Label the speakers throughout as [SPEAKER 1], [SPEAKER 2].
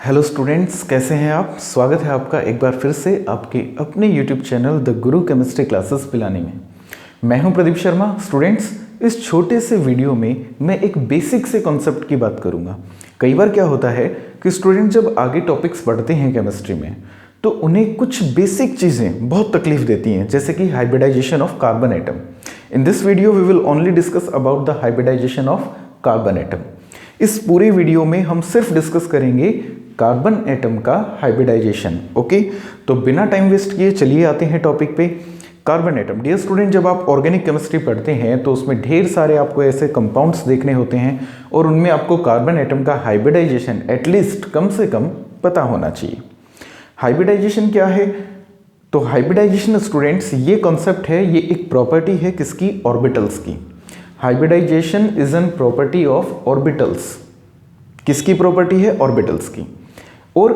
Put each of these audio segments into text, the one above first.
[SPEAKER 1] Hello students, कैसे हैं आप। स्वागत है आपका एक बार फिर से आपके अपने YouTube channel the Guru chemistry classes Pilani में। मैं हूं प्रदीप शर्मा। स्टूडेंट्स, इस छोटे से वीडियो में मैं एक बेसिक से कॉन्सेप्ट की बात करूंगा। कई बार क्या होता है कि स्टूडेंट जब आगे टॉपिक्स पढ़ते हैं केमिस्ट्री में तो उन्हें कुछ बेसिक चीज़ें बहुत तकलीफ देती हैं, जैसे कि hybridization of carbon atom. In this video we will only discuss about the hybridization of carbon atom. इस पूरे वीडियो में हम सिर्फ डिस्कस करेंगे कार्बन एटम का हाइब्रिडाइजेशन। ओके, तो बिना टाइम वेस्ट किए चलिए आते हैं टॉपिक पे। Carbon atom. डियर स्टूडेंट, जब आप ऑर्गेनिक केमिस्ट्री पढ़ते हैं तो उसमें ढेर सारे आपको ऐसे कंपाउंड्स देखने होते हैं और उनमें आपको कार्बन एटम का हाइब्रिडाइजेशन एटलीस्ट कम से कम पता होना चाहिए। हाइब्रिडाइजेशन क्या है? तो हाइब्रिडाइजेशन स्टूडेंट्स ये कॉन्सेप्ट है, ये एक प्रॉपर्टी है किसकी? ऑर्बिटल्स की। Hybridization is an property of orbitals. किसकी प्रॉपर्टी है? ऑर्बिटल्स की। और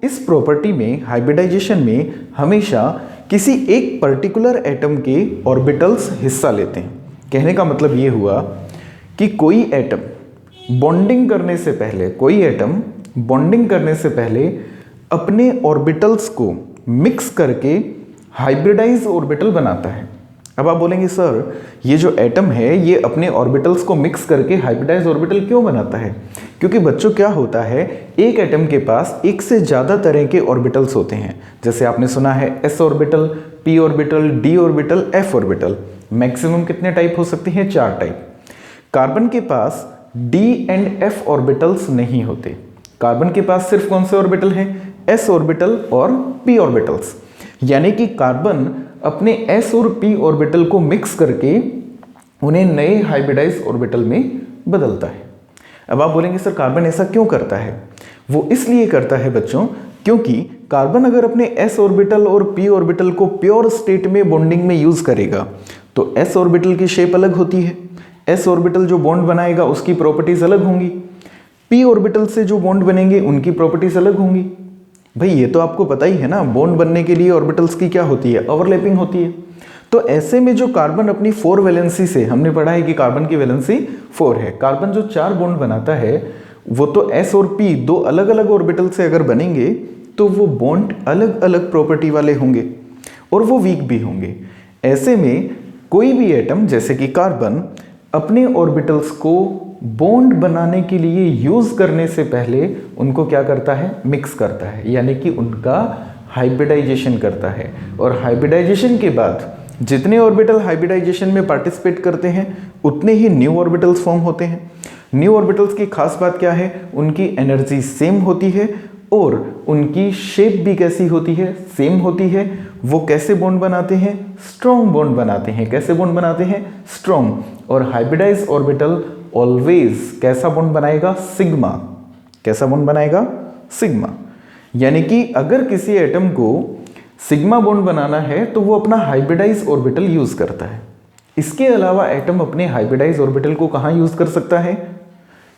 [SPEAKER 1] इस प्रॉपर्टी में, हाइब्रिडाइजेशन में, हमेशा किसी एक पर्टिकुलर एटम के ऑर्बिटल्स हिस्सा लेते हैं। कहने का मतलब ये हुआ कि कोई एटम बॉन्डिंग करने से पहले अपने ऑर्बिटल्स को मिक्स करके हाइब्रिडाइज ऑर्बिटल बनाता है। अब आप बोलेंगे सर, ये जो एटम है ये अपने ऑर्बिटल्स को मिक्स करके हाइब्रिडाइज ऑर्बिटल क्यों बनाता है? क्योंकि बच्चों क्या होता है, एक एटम के पास एक से ज़्यादा तरह के ऑर्बिटल्स होते हैं। जैसे आपने सुना है s orbital, p orbital, d orbital, f orbital. Maximum कितने टाइप हो सकते हैं? 4 टाइप। कार्बन के पास d एंड f ऑर्बिटल्स नहीं होते। कार्बन के पास सिर्फ कौन से ऑर्बिटल हैं? s ऑर्बिटल और p ऑर्बिटल्स। यानी कि कार्बन अपने s और p ऑर्बिटल को मिक्स करके उन्हें नए हाइब्रिडाइज ऑर्बिटल में बदलता है। अब आप बोलेंगे सर कार्बन ऐसा क्यों करता है? वो इसलिए करता है बच्चों, क्योंकि कार्बन अगर अपने s ऑर्बिटल और p ऑर्बिटल को प्योर स्टेट में बॉन्डिंग में यूज करेगा तो s ऑर्बिटल की शेप अलग होती है। s ऑर्बिटल जो बॉन्ड बनाएगा उसकी प्रॉपर्टीज अलग होंगी। p ऑर्बिटल से जो बॉन्ड बनेंगे उनकी प्रॉपर्टीज अलग होंगी। भाई ये तो आपको पता ही है ना, बॉन्ड बनने के लिए ऑर्बिटल्स की क्या होती है? ओवरलैपिंग होती है। तो ऐसे में जो कार्बन अपनी 4 वैलेंसी से, हमने पढ़ा है कि कार्बन की वैलेंसी 4 है। कार्बन जो 4 बॉन्ड बनाता है वो तो s और p दो अलग अलग ऑर्बिटल से अगर बनेंगे तो वो बॉन्ड अलग अलग प्रॉपर्टी वाले होंगे और वो वीक भी होंगे। ऐसे में कोई भी एटम जैसे कि कार्बन अपने ऑर्बिटल्स को बॉन्ड बनाने के लिए यूज करने से पहले उनको क्या करता है? मिक्स करता है, यानी कि उनका हाइब्रिडाइजेशन करता है। और हाइब्रिडाइजेशन के बाद जितने ऑर्बिटल हाइब्रिडाइजेशन में पार्टिसिपेट करते हैं उतने ही न्यू ऑर्बिटल्स फॉर्म होते हैं। न्यू ऑर्बिटल्स की खास बात क्या है? उनकी एनर्जी सेम होती है और उनकी शेप भी कैसी होती है? सेम होती है। वो कैसे बॉन्ड बनाते हैं? स्ट्रॉन्ग बॉन्ड बनाते हैं। कैसे बॉन्ड बनाते हैं? स्ट्रॉन्ग। और हाइब्रिडाइज ऑर्बिटल ऑलवेज कैसा बॉन्ड बनाएगा? सिग्मा। कैसा बॉन्ड बनाएगा? सिग्मा। यानी कि अगर किसी एटम को सिग्मा बॉन्ड बनाना है तो वो अपना हाइब्रिडाइज ऑर्बिटल यूज करता है। इसके अलावा एटम अपने हाइब्रिडाइज ऑर्बिटल को कहाँ यूज कर सकता है?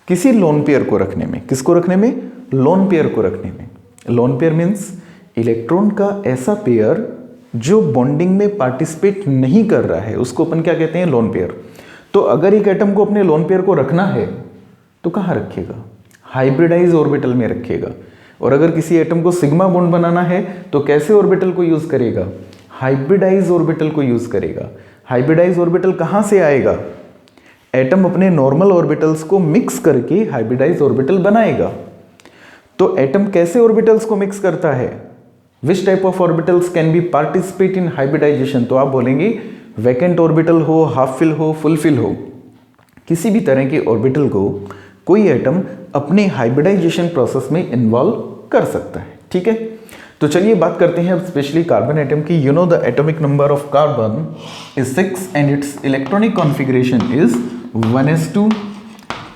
[SPEAKER 1] किसी लोन पेयर को रखने में। किसको रखने में? लोन पेयर को रखने में। लोन पेयर मीन्स इलेक्ट्रॉन का ऐसा पेयर जो बॉन्डिंग में पार्टिसिपेट नहीं कर रहा है, उसको अपन क्या कहते हैं? Lone pair. तो अगर एक एटम को अपने लोन पेयर को रखना है तो कहाँ रखेगा? हाइब्रिडाइज ऑर्बिटल में रखेगा। और अगर किसी एटम को सिग्मा बॉन्ड बनाना है तो कैसे ऑर्बिटल को यूज करेगा? हाइब्रिडाइज ऑर्बिटल को यूज करेगा। हाइब्रिडाइज ऑर्बिटल कहाँ से आएगा? एटम अपने नॉर्मल ऑर्बिटल्स को मिक्स करके हाइब्रिडाइज ऑर्बिटल बनाएगा। तो एटम कैसे ऑर्बिटल्स को मिक्स करता है? Which type of orbitals can be participate in hybridization? तो आप बोलेंगे वैकेंट ऑर्बिटल हो, हाफ फिल हो, फुल फिल हो, किसी भी तरह के ऑर्बिटल को कोई एटम अपने हाइब्रिडाइजेशन प्रोसेस में इन्वॉल्व कर सकता है। ठीक है, तो चलिए बात करते हैं अब स्पेशली कार्बन एटम की। You know the atomic number of carbon is 6 and it's electronic configuration is 1s2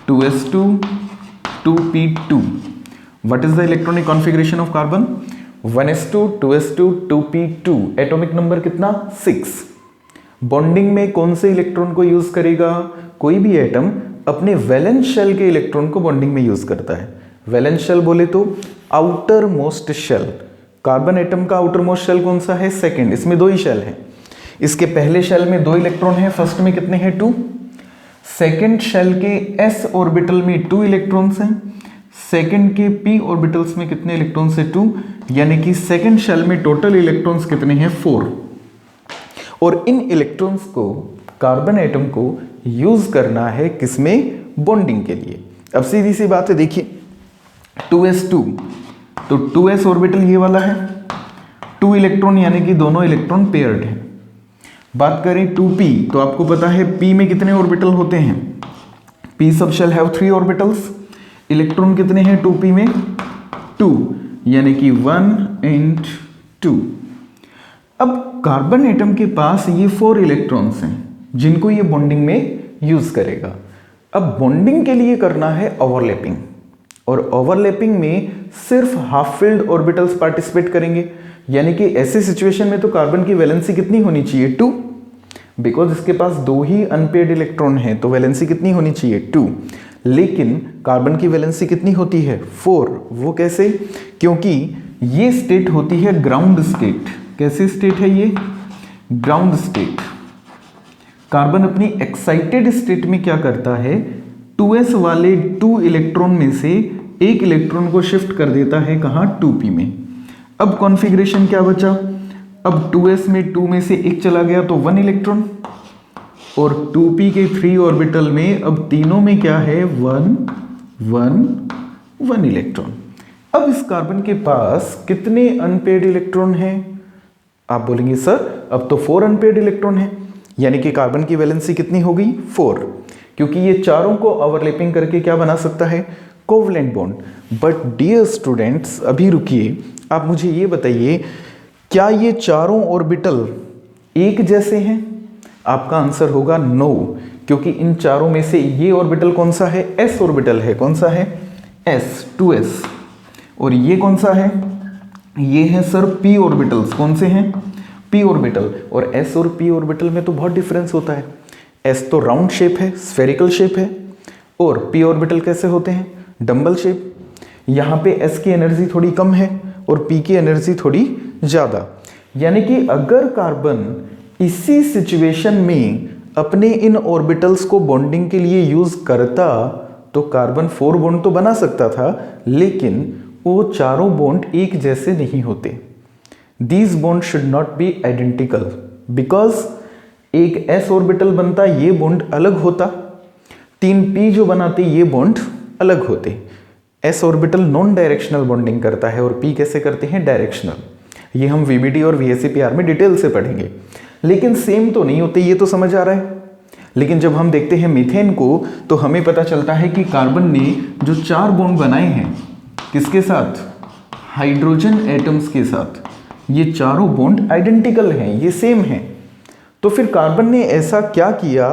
[SPEAKER 1] 2s2 2p2। What is the electronic configuration of carbon? 1s2 2s2 2p2। Atomic number कितना? 6। Bonding में कौन से electron को use करेगा? कोई भी atom अपने valence shell के इलेक्ट्रॉन को बॉन्डिंग में यूज करता है। वैलेंस शेल बोले तो outermost shell. Carbon atom का आउटर मोस्ट शेल कौन सा है? सेकंड। इसमें 2 ही शेल हैं। इसके पहले शेल में 2 इलेक्ट्रॉन हैं, फर्स्ट में कितने हैं? 2। सेकंड शेल के s ऑर्बिटल में 2 इलेक्ट्रॉन्स हैं, सेकंड के p ऑर्बिटल्स में कितने इलेक्ट्रॉन्स है 2, यानी कि सेकंड शेल में टोटल इलेक्ट्रॉन्स कितने हैं 4। और इन इलेक्ट्रॉन्स को कार्बन एटम को यूज करना है किसमें, बॉन्डिंग के लिए। अब सीधी सी बात है, देखिए 2s2, तो 2s ऑर्बिटल ये वाला है, 2 इलेक्ट्रॉन यानी कि दोनों इलेक्ट्रॉन पेयर्ड हैं। बात करें 2p, तो आपको पता है p में कितने ऑर्बिटल होते हैं, p सब शेल हैव 3 ऑर्बिटल्स। इलेक्ट्रॉन कितने हैं 2p में 2, यानी कि 1 and 2। अब कार्बन एटम के पास ये 4 इलेक्ट्रॉन्स हैं जिनको ये बॉन्डिंग में यूज करेगा। अब बॉन्डिंग के लिए करना है ओवरलैपिंग, और ओवरलैपिंग में सिर्फ हाफ फिल्ड ऑर्बिटल्स पार्टिसिपेट करेंगे, यानी कि ऐसे सिचुएशन में तो कार्बन की वैलेंसी कितनी होनी चाहिए 2, बिकॉज इसके पास 2 ही अनपेयर्ड इलेक्ट्रॉन हैं, तो वैलेंसी कितनी होनी चाहिए 2। लेकिन कार्बन की वैलेंसी कितनी होती है 4। वो कैसे, क्योंकि ये स्टेट होती है ग्राउंड स्टेट। कैसे स्टेट है ये, ग्राउंड स्टेट। कार्बन अपनी एक्साइटेड स्टेट में क्या करता है, 2s वाले 2 इलेक्ट्रॉन में से एक इलेक्ट्रॉन को शिफ्ट कर देता है कहाँ, 2p में। अब कॉन्फ़िगरेशन क्या बचा, अब 2s में 2 में से एक चला गया तो 1 इलेक्ट्रॉन, और 2p के 3 ऑर्बिटल में अब तीनों में क्या है 1 1 1 इलेक्ट्रॉन। अब इस कार्बन के पास कितने अनपेयर्ड इलेक्ट्रॉन हैं, आप बोलेंगे सर अब तो 4 अनपेयर्ड इलेक्ट्रॉन हैं, यानी कि कार्बन की वैलेंसी कितनी हो गई 4, क्योंकि ये चारों को ओवरलैपिंग करके क्या बना सकता है, covalent bond. But dear students अभी रुकिए, आप मुझे ये बताइए क्या ये चारों ऑर्बिटल एक जैसे हैं, आपका आंसर होगा नो, क्योंकि इन चारों में से ये ऑर्बिटल कौन सा है, s ऑर्बिटल है। कौन सा है, s 2s। और ये कौन सा है, ये है सर p ऑर्बिटल्स। कौन से हैं, p ऑर्बिटल। और s और p ऑर्बिटल में तो बहुत डिफरेंस होता है, s तो राउंड शेप है, स्फेरिकल शेप है, और p ऑर्बिटल कैसे होते हैं, डंबल शेप। यहाँ पे s की एनर्जी थोड़ी कम है और p की एनर्जी थोड़ी ज़्यादा, यानी कि अगर कार्बन इसी सिचुएशन में अपने इन ऑर्बिटल्स को बॉन्डिंग के लिए यूज करता तो कार्बन 4 बॉन्ड तो बना सकता था, लेकिन वो चारों बॉन्ड एक जैसे नहीं होते। These bond should not be identical, because एक s ऑर्बिटल बनता ये बॉन्ड अलग होता, 3p जो बनाते ये बॉन्ड अलग होते। s orbital non directional bonding करता है और p कैसे करते हैं, डायरेक्शनल। ये हम VBD और VSEPR में डिटेल से पढ़ेंगे, लेकिन सेम तो नहीं होते, ये तो समझ आ रहा है। लेकिन जब हम देखते हैं मीथेन को तो हमें पता चलता है कि कार्बन ने जो 4 बॉन्ड बनाए हैं किसके साथ, हाइड्रोजन एटम्स के साथ, ये चारों बॉन्ड आइडेंटिकल हैं, ये सेम हैं। तो फिर कार्बन ने ऐसा क्या किया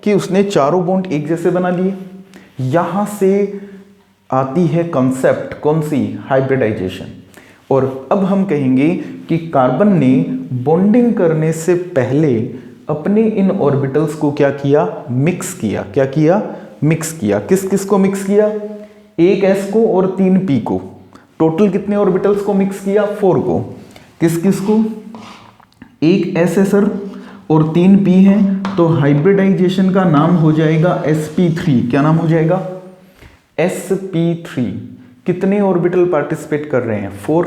[SPEAKER 1] कि उसने चारों बॉन्ड एक जैसे बना लिए। यहां से आती है कॉन्सेप्ट कौन सी, हाइब्रिडाइजेशन। और अब हम कहेंगे कि कार्बन ने बॉन्डिंग करने से पहले अपने इन ऑर्बिटल्स को क्या किया, मिक्स किया। क्या किया, मिक्स किया। किस किस को मिक्स किया, एक s को और 3 p को। टोटल कितने ऑर्बिटल्स को मिक्स किया, 4 को। किस किस को, एक s है सर और 3 p है, तो हाइब्रिडाइजेशन का नाम हो जाएगा sp3। क्या नाम हो जाएगा, sp3। कितने ऑर्बिटल पार्टिसिपेट कर रहे हैं, 4,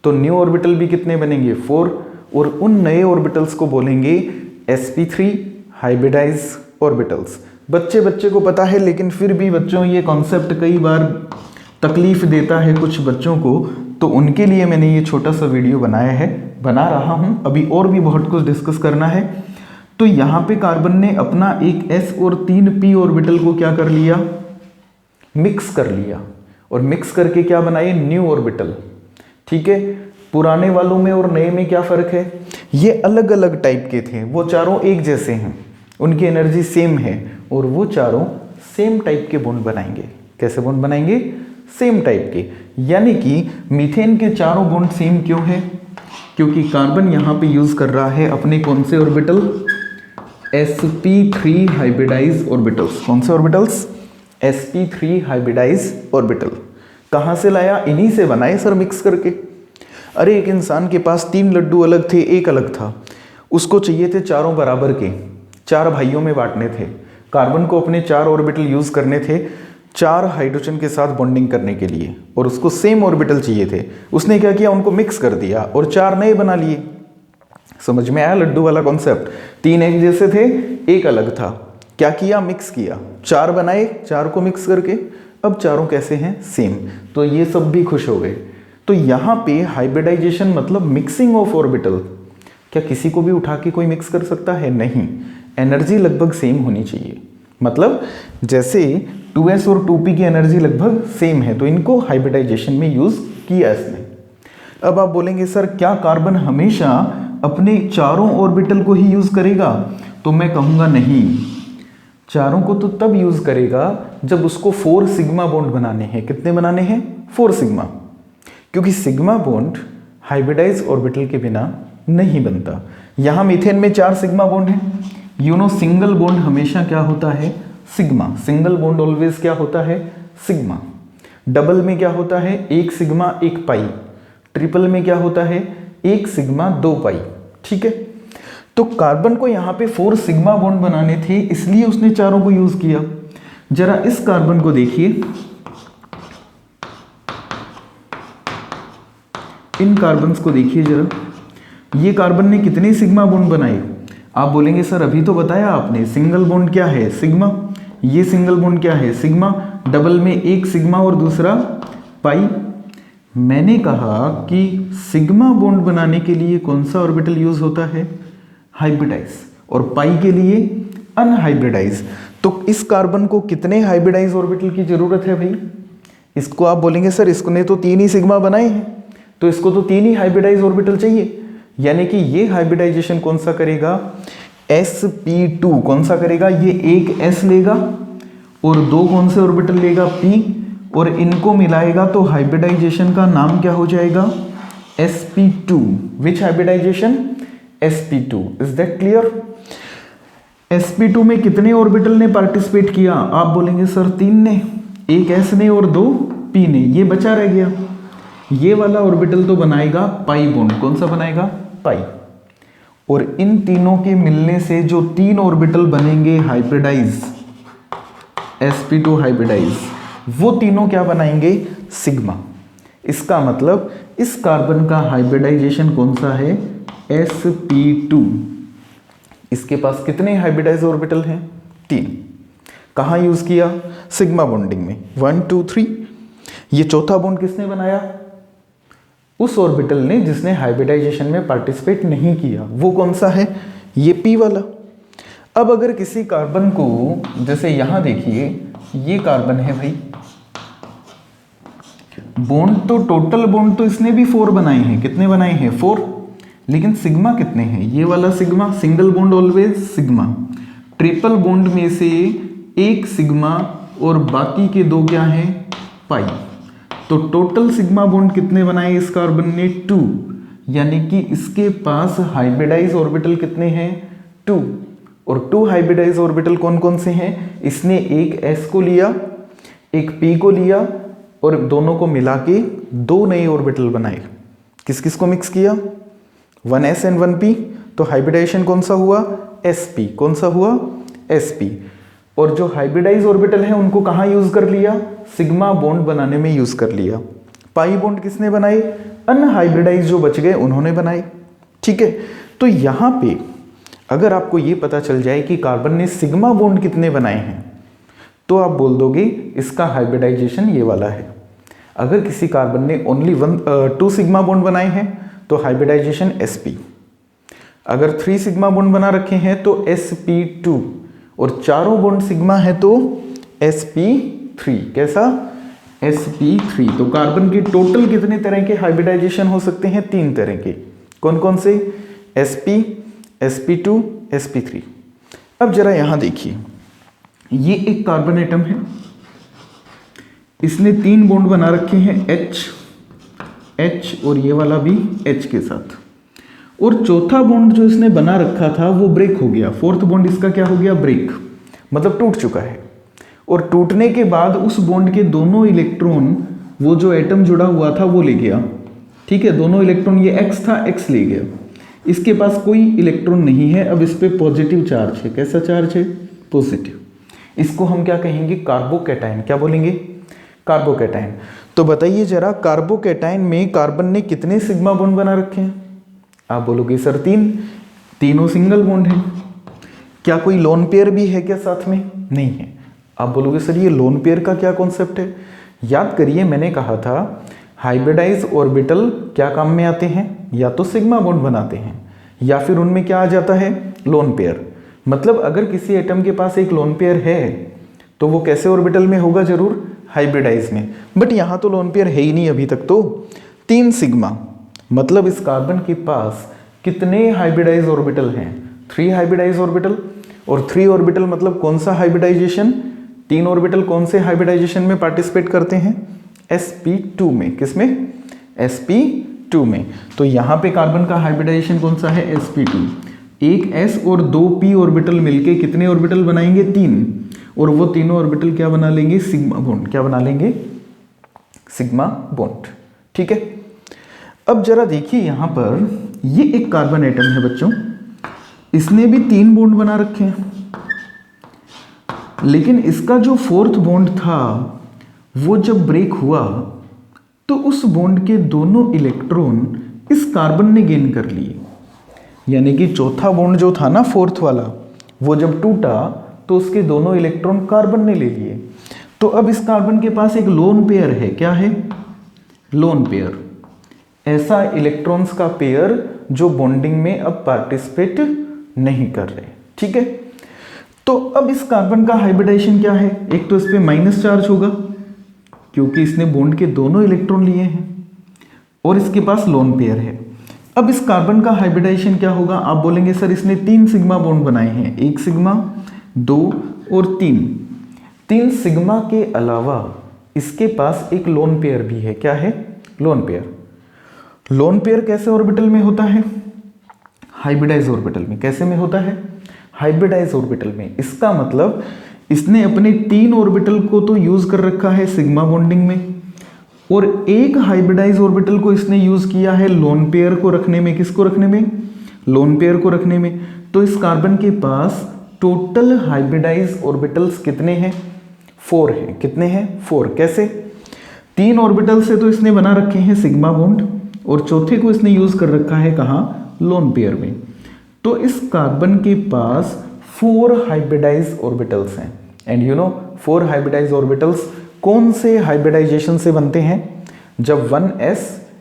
[SPEAKER 1] तो न्यू ऑर्बिटल भी कितने बनेंगे, 4, और उन नए ऑर्बिटल्स को बोलेंगे sp3 हाइब्रिडाइज ऑर्बिटल्स। बच्चे को पता है, लेकिन फिर भी बच्चों ये कॉन्सेप्ट कई बार तकलीफ देता है कुछ बच्चों को, तो उनके लिए मैंने ये छोटा सा वीडियो बना रहा हूँ। अभी और भी बहुत कुछ डिस्कस करना है। तो यहाँ पे कार्बन ने अपना एक s और 3 p ऑर्बिटल को क्या कर लिया, मिक्स कर लिया, और मिक्स करके क्या बनाए, न्यू ऑर्बिटल। ठीक है, पुराने वालों में और नए में क्या फर्क है, ये अलग अलग टाइप के थे, वो चारों एक जैसे हैं, उनकी एनर्जी सेम है, और वो चारों सेम टाइप के बॉन्ड बनाएंगे। कैसे बॉन्ड बनाएंगे, सेम टाइप के। यानी कि मीथेन के चारों बॉन्ड सेम क्यों है, क्योंकि कार्बन यहाँ पे यूज कर रहा है अपने कौन से ऑर्बिटल, sp3 हाइब्रिडाइज ऑर्बिटल्स। कौन से ऑर्बिटल्स, sp3 हाइब्रिडाइज ऑर्बिटल। कहाँ से लाया, इन्हीं से बनाए सर, मिक्स करके। अरे एक इंसान के पास 3 लड्डू अलग थे, एक अलग था, उसको चाहिए थे चारों बराबर के, 4 भाइयों में बांटने थे। कार्बन को अपने 4 ऑर्बिटल यूज करने थे, 4 हाइड्रोजन के साथ बॉन्डिंग करने के लिए, और उसको सेम ऑर्बिटल चाहिए थे। उसने क्या किया, उनको मिक्स कर दिया और 4 नए बना लिए। समझ में आया लड्डू वाला कॉन्सेप्ट? 3 एक जैसे थे, एक अलग था। क्या किया, मिक्स किया, 4 बनाए, 4 को मिक्स करके अब चारों कैसे हैं, सेम। तो ये सब भी खुश हो गए। तो यहाँ पे हाइब्रिडाइजेशन मतलब मिक्सिंग ऑफ ऑर्बिटल। क्या किसी को भी उठा के कोई मिक्स कर सकता है? नहीं, एनर्जी लगभग सेम होनी चाहिए। मतलब जैसे 2s और 2p की एनर्जी लगभग सेम है, तो इनको हाइब्रिडाइजेशन में यूज किया इसने। अब आप बोलेंगे सर क्या कार्बन हमेशा अपने चारों ऑर्बिटल को ही यूज करेगा? तो मैं कहूंगा नहीं, चारों को तो तब यूज करेगा जब उसको 4 सिग्मा बॉन्ड बनाने हैं। कितने बनाने हैं? 4 सिग्मा। क्योंकि सिग्मा बॉन्ड हाइब्रिडाइज ऑर्बिटल के बिना नहीं बनता। यहां मीथेन में 4 सिग्मा बॉन्ड है। यू नो सिंगल बॉन्ड हमेशा क्या होता है? सिग्मा। सिंगल बॉन्ड ऑलवेज क्या होता है? सिग्मा। डबल में क्या होता है? 1 सिग्मा 1 पाई। ट्रिपल में क्या होता है? 1 सिग्मा 2 पाई। ठीक है, तो कार्बन को यहां पे 4 सिग्मा बॉन्ड बनाने थे, इसलिए उसने चारों को यूज किया। जरा इस कार्बन को देखिए, इन कार्बन्स को देखिए जरा, ये कार्बन ने कितने सिग्मा बॉन्ड बनाए? आप बोलेंगे सर अभी तो बताया आपने, सिंगल बॉन्ड क्या है? सिग्मा। ये सिंगल बॉन्ड क्या है? सिग्मा। डबल में 1 सिग्मा और दूसरा पाई। मैंने कहा कि सिग्मा बॉन्ड बनाने के लिए कौन सा ऑर्बिटल यूज होता है? हाइब्रिडाइज। और पाई के लिए अनहाइब्रिडाइज। तो इस कार्बन को कितने हाइब्रिडाइज ऑर्बिटल की जरूरत है भाई? इसको आप बोलेंगे सर इसने तो 3 ही सिग्मा बनाए हैं, तो इसको तो 3 ही हाइब्रिडाइज ऑर्बिटल चाहिए। यानी कि ये हाइब्रिडाइजेशन कौन सा करेगा? sp2। कौन सा करेगा? ये एक s लेगा और 2 कौन से ऑर्बिटल लेगा? p, और इनको मिलाएगा तो हाइब्रिडाइजेशन का नाम क्या हो जाएगा? sp2। Which hybridization? sp2। Is that clear? sp2 में कितने ऑर्बिटल ने पार्टिसिपेट किया? आप बोलेंगे सर 3 ने, 1 s ने और 2 p ने। ये बचा रह गया, ये वाला ऑर्बिटल तो बनाएगा पाई बॉन्ड। कौन सा बनाएगा? पाई। और इन तीनों के मिलने से जो 3 ऑर्बिटल बनेंगे हाइब्रिडाइज, sp2 हाइब्रिडाइज, वो तीनों क्या बनाएंगे? सिग्मा। इसका मतलब इस कार्बन का हाइब्रिडाइजेशन कौन सा है? sp2। इसके पास कितने हाइब्रिडाइज ऑर्बिटल हैं? 3। कहाँ यूज किया? सिग्मा बॉन्डिंग में। 1 2 3। ये चौथा बॉन्ड किसने बनाया? उस ऑर्बिटल ने जिसने हाइब्रिडाइजेशन में पार्टिसिपेट नहीं किया। वो कौन सा है? ये p वाला। अब अगर किसी कार्बन को, जैसे यहां देखिए ये कार्बन है भाई, बॉन्ड तो टोटल बॉन्ड तो इसने भी 4 बनाए हैं। कितने बनाए हैं? 4। लेकिन सिग्मा कितने हैं? ये वाला sigma, single bond always sigma. Triple bond में से 1 सिग्मा और बाकी के 2 क्या हैं? पाई। तो टोटल सिग्मा बॉन्ड कितने बनाए इस कार्बन ने? 2। यानी कि इसके पास हाइब्रिडाइज ऑर्बिटल कितने हैं? 2। और 2 हाइब्रिडाइज ऑर्बिटल कौन कौन से हैं? इसने एक s को लिया, एक p को लिया और दोनों को मिला के 2 नए ऑर्बिटल बनाए। किस किस को मिक्स किया? 1s and 1p। तो हाइब्रिडाइजेशन कौन सा हुआ? sp। कौन सा हुआ? sp। और जो हाइब्रिडाइज ऑर्बिटल है उनको कहाँ यूज कर लिया? सिग्मा बॉन्ड बनाने में यूज कर लिया। पाई बॉन्ड किसने बनाए? अनहाइब्रिडाइज जो बच गए उन्होंने बनाए। ठीक है, तो यहां पे अगर आपको ये पता चल जाए कि कार्बन ने सिग्मा बॉन्ड कितने बनाए हैं, तो आप बोल दोगे इसका हाइब्रिडाइजेशन ये वाला है। अगर किसी कार्बन ने ओनली 2 सिग्मा बॉन्ड बनाए हैं तो हाइब्रिडाइजेशन sp। अगर 3 सिग्मा बॉन्ड बना रखे हैं तो sp2, और चारों बॉन्ड सिग्मा है तो sp3। कैसा? sp3। तो कार्बन के टोटल कितने तरह के हाइब्रिडाइजेशन हो सकते हैं? 3 तरह के। कौन कौन से? sp, sp2, sp3। अब जरा यहां देखिए, ये एक कार्बन एटम है, इसने 3 बॉन्ड बना रखे हैं H और ये वाला भी H के साथ, और चौथा बॉन्ड जो इसने बना रखा था वो ब्रेक हो गया। 4th बॉन्ड इसका क्या हो गया? ब्रेक, मतलब टूट चुका है। और टूटने के बाद उस बॉन्ड के दोनों इलेक्ट्रॉन, वो जो एटम जुड़ा हुआ था वो ले गया। ठीक है, दोनों इलेक्ट्रॉन, ये X था, X ले गया। इसके पास कोई इलेक्ट्रॉन नहीं है। अब इस पे पॉजिटिव चार्ज है। कैसा चार्ज है? पॉजिटिव। इसको हम क्या कहेंगे, कार्बोकैटायन। क्या बोलेंगे, कार्बोकैटायन। तो बताइए जरा, कार्बोकैटायन में कार्बन ने कितने सिग्मा बॉन्ड बना रखे हैं? आप बोलोगे सर 3, तीनों सिंगल बॉन्ड है। क्या कोई लोन पेयर भी है क्या साथ में? नहीं है। आप बोलोगे सर ये लोन पेयर का क्या कॉन्सेप्ट है? याद करिए, मैंने कहा था हाइब्रिडाइज ऑर्बिटल क्या काम में आते हैं, या तो सिग्मा बॉन्ड बनाते हैं या फिर उनमें क्या आ जाता है, लोन पेयर। मतलब अगर किसी एटम के पास एक लोन पेयर है तो वो कैसे ऑर्बिटल में होगा, जरूर हाइब्रिडाइज में। बट यहाँ तो लोन पेयर है ही नहीं अभी तक। तो 3 सिग्मा मतलब इस कार्बन के पास कितने हाइब्रिडाइज ऑर्बिटल हैं? 3 हाइब्रिडाइज ऑर्बिटल। और 3 ऑर्बिटल मतलब कौन सा हाइब्रिडाइजेशन? 3 ऑर्बिटल कौन से हाइब्रिडाइजेशन में पार्टिसिपेट करते हैं? sp2 में। किसमें? sp2 में। तो यहाँ पे कार्बन का हाइब्रिडाइजेशन कौन सा है? sp2। एक s और 2 p ऑर्बिटल मिलके कितने ऑर्बिटल बनाएंगे? 3। और वो तीनों ऑर्बिटल क्या बना लेंगे? Sigma bond. क्या बना लेंगे? Sigma bond. ठीक है। अब जरा देखिए यहाँ पर, ये एक कार्बन एटम है बच्चों, इसने भी 3 बॉन्ड बना रखे हैं, लेकिन इसका जो 4th बॉन्ड था वो जब ब्रेक हुआ तो उस बॉन्ड के दोनों इलेक्ट्रॉन इस कार्बन ने गेन कर लिए। यानी कि चौथा बॉन्ड जो था ना 4th वाला, वो जब टूटा तो उसके दोनों इलेक्ट्रॉन कार्बन ने ले लिए। तो अब इस कार्बन के पास एक लोन पेयर है। क्या है? Lone pair. ऐसा इलेक्ट्रॉन्स का पेयर जो बॉन्डिंग में अब पार्टिसिपेट नहीं कर रहे। ठीक है। तो अब इस कार्बन का हाइब्रिडाइजेशन क्या है? एक तो इस पे माइनस चार्ज होगा क्योंकि इसने बॉन्ड के दोनों इलेक्ट्रॉन लिए हैं, और इसके पास लोन पेयर है। अब इस कार्बन का हाइब्रिडाइजेशन क्या होगा? आप बोलेंगे सर इसने 3 सिग्मा बॉन्ड बनाए हैं, 1 सिग्मा, 2 और 3। 3 सिग्मा के अलावा इसके पास एक लोन पेयर भी है। क्या है? Lone pair. लोन पेयर कैसे ऑर्बिटल में होता है? हाइब्रिडाइज ऑर्बिटल में। कैसे में होता है? हाइब्रिडाइज ऑर्बिटल में। इसका मतलब इसने अपने 3 ऑर्बिटल को तो यूज कर रखा है सिग्मा बॉन्डिंग में, और एक हाइब्रिडाइज ऑर्बिटल को इसने यूज किया है लोन पेयर को रखने में। किसको रखने में? लोन पेयर को रखने में। तो इस कार्बन के पास टोटल हाइब्रिडाइज ऑर्बिटल्स कितने हैं? 4 हैं। कितने हैं? 4। कैसे? 3 ऑर्बिटल से तो इसने बना रखे हैं सिग्मा बॉन्ड, और चौथे को इसने यूज कर रखा है कहाँ? लोन पेयर में। तो इस कार्बन के पास 4 हाइब्रिडाइज ऑर्बिटल्स हैं। And you know 4 hybridize orbitals कौन से हाइब्रिडाइजेशन से बनते हैं? जब 1s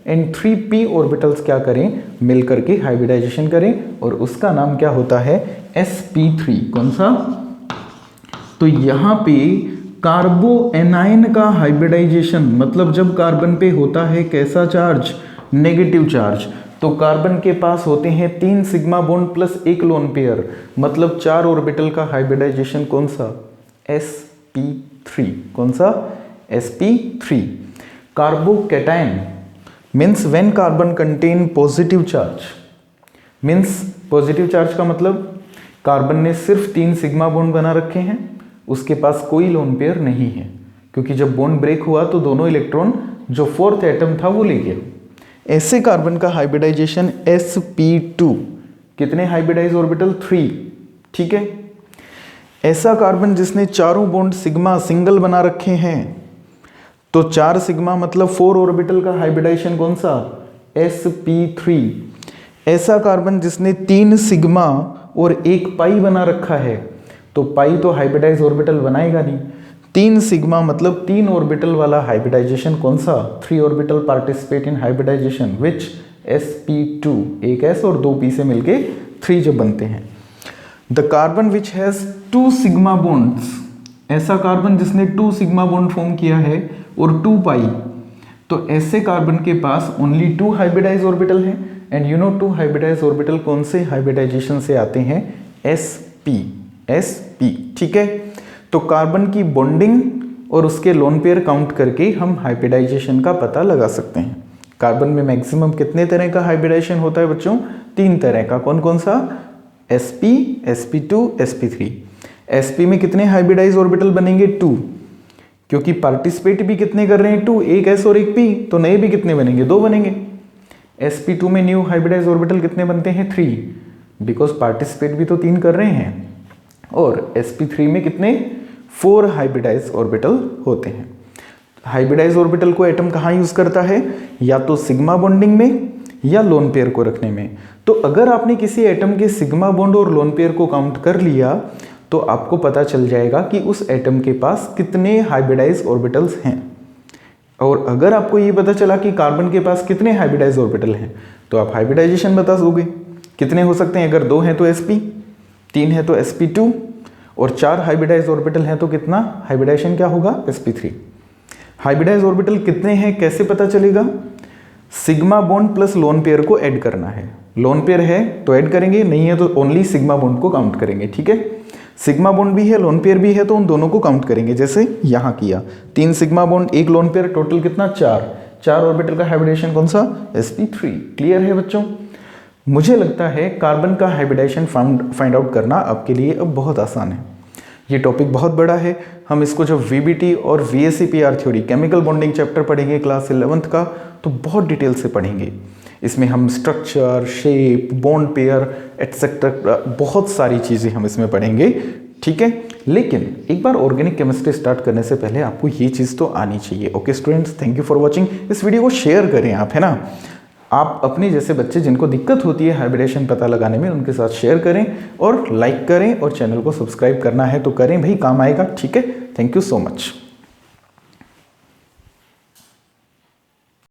[SPEAKER 1] एंड 3p ऑर्बिटल्स क्या करें? मिल करके हाइब्रिडाइजेशन करें, और उसका नाम क्या होता है? sp3। कौन सा? तो यहां पे कार्बो एनाइन का हाइब्रिडाइजेशन, मतलब जब कार्बन पे होता है कैसा चार्ज? Negative charge. तो कार्बन के पास होते हैं 3 sigma bond plus 1 lone pair, मतलब 4 ऑर्बिटल का हाइब्रिडाइजेशन कौन सा? sp3। कौन सा? sp3। Carbocation means when carbon contain positive charge. Means positive charge का मतलब कार्बन ने सिर्फ 3 सिग्मा बॉन्ड बना रखे हैं, उसके पास कोई लोन पेयर नहीं है, क्योंकि जब बॉन्ड ब्रेक हुआ तो दोनों इलेक्ट्रॉन जो 4th एटम था वो ले गया। ऐसे कार्बन का हाइब्रिडाइजेशन sp2। कितने हाइब्रिडाइज ऑर्बिटल? 3। ठीक है। ऐसा कार्बन जिसने चारों बॉन्ड सिग्मा सिंगल बना रखे हैं, तो 4 सिग्मा मतलब 4 ऑर्बिटल का हाइब्रिडाइजेशन कौन सा? sp3। ऐसा कार्बन जिसने 3 सिग्मा और 1 पाई बना रखा है, तो पाई तो हाइब्रिडाइज ऑर्बिटल बनाएगा नहीं। 3 सिग्मा मतलब 3 ऑर्बिटल वाला हाइब्रिडाइजेशन कौन सा? 3 orbital participate in hybridization which? sp2। एक s और 2 p से मिलके 3 जब बनते हैं। The carbon which has 2 sigma bonds, ऐसा कार्बन जिसने 2 सिग्मा बॉन्ड फॉर्म किया है और 2 पाई, तो ऐसे कार्बन के पास ओनली 2 हाइब्रिडाइज ऑर्बिटल हैं। And you know 2 hybridize orbital कौन से हाइब्रिडाइजेशन से आते हैं? sp। ठीक है। तो कार्बन की बॉन्डिंग और उसके लोन पेयर काउंट करके हम हाइब्रिडाइजेशन का पता लगा सकते हैं। कार्बन में मैक्सिमम कितने तरह का हाइब्रिडाइजेशन होता है बच्चों? 3 तरह का। कौन कौन सा? sp, sp2, sp3। sp में कितने हाइब्रिडाइज ऑर्बिटल बनेंगे? 2, क्योंकि पार्टिसिपेट भी कितने कर रहे हैं? 2, एक s और एक p, तो नए भी कितने बनेंगे? 2 बनेंगे। sp2 में न्यू हाइब्रिडाइज ऑर्बिटल कितने बनते हैं? 3, बिकॉज पार्टिसिपेट भी तो 3 कर रहे हैं। और sp3 में कितने? 4 हाइब्रिडाइज ऑर्बिटल होते हैं। हाइब्रिडाइज ऑर्बिटल को एटम कहाँ यूज़ करता है, या तो सिग्मा बॉन्डिंग में या लोन पेयर को रखने में। तो अगर आपने किसी एटम के सिग्मा बॉन्ड और लोन पेयर को काउंट कर लिया तो आपको पता चल जाएगा कि उस एटम के पास कितने हाइब्रिडाइज ऑर्बिटल्स हैं। और अगर आपको ये पता चला कि कार्बन के पास कितने हाइब्रिडाइज ऑर्बिटल हैं तो आप हाइब्रिडाइजेशन बता दोगे। कितने हो सकते हैं, अगर 2 हैं तो sp, 3 है तो sp2 और 4 हाइब्रिडाइज ऑर्बिटल हैं तो कितना हाइब्रिडाइजेशन क्या होगा, sp3। हाइब्रिडाइज ऑर्बिटल कितने हैं कैसे पता चलेगा, sigma bond plus lone pair को ऐड करना है। लोन पेयर है तो ऐड करेंगे, नहीं है तो ओनली सिग्मा बॉन्ड को काउंट करेंगे। ठीक है, सिग्मा बॉन्ड भी है लोन पेयर भी है तो उन दोनों को काउंट करेंगे, जैसे यहाँ किया 3 sigma bond 1 lone pair, total कितना 4 ऑर्बिटल का हाइब्रिडाइजेशन कौन सा, sp3। क्लियर है बच्चों। मुझे लगता है कार्बन का हाइब्रिडाइजेशन फाइंड आउट करना आपके लिए अब बहुत आसान है। ये टॉपिक बहुत बड़ा है, हम इसको जब VBT और VSEPR theory chemical bonding chapter पढ़ेंगे क्लास 11th का तो बहुत डिटेल से पढ़ेंगे। इसमें हम structure, shape, bond pair etcetera बहुत सारी चीज़ें हम इसमें पढ़ेंगे। ठीक है, लेकिन एक बार ऑर्गेनिक केमिस्ट्री स्टार्ट करने से पहले आपको ये चीज़ तो आनी चाहिए। Okay students, thank you for watching. इस वीडियो को शेयर करें आप, है ना। आप अपने जैसे बच्चे जिनको दिक्कत होती है हाइब्रिडेशन पता लगाने में उनके साथ शेयर करें और लाइक करें और चैनल को सब्सक्राइब करना है तो करें भाई, काम आएगा। ठीक है, थैंक यू सो मच।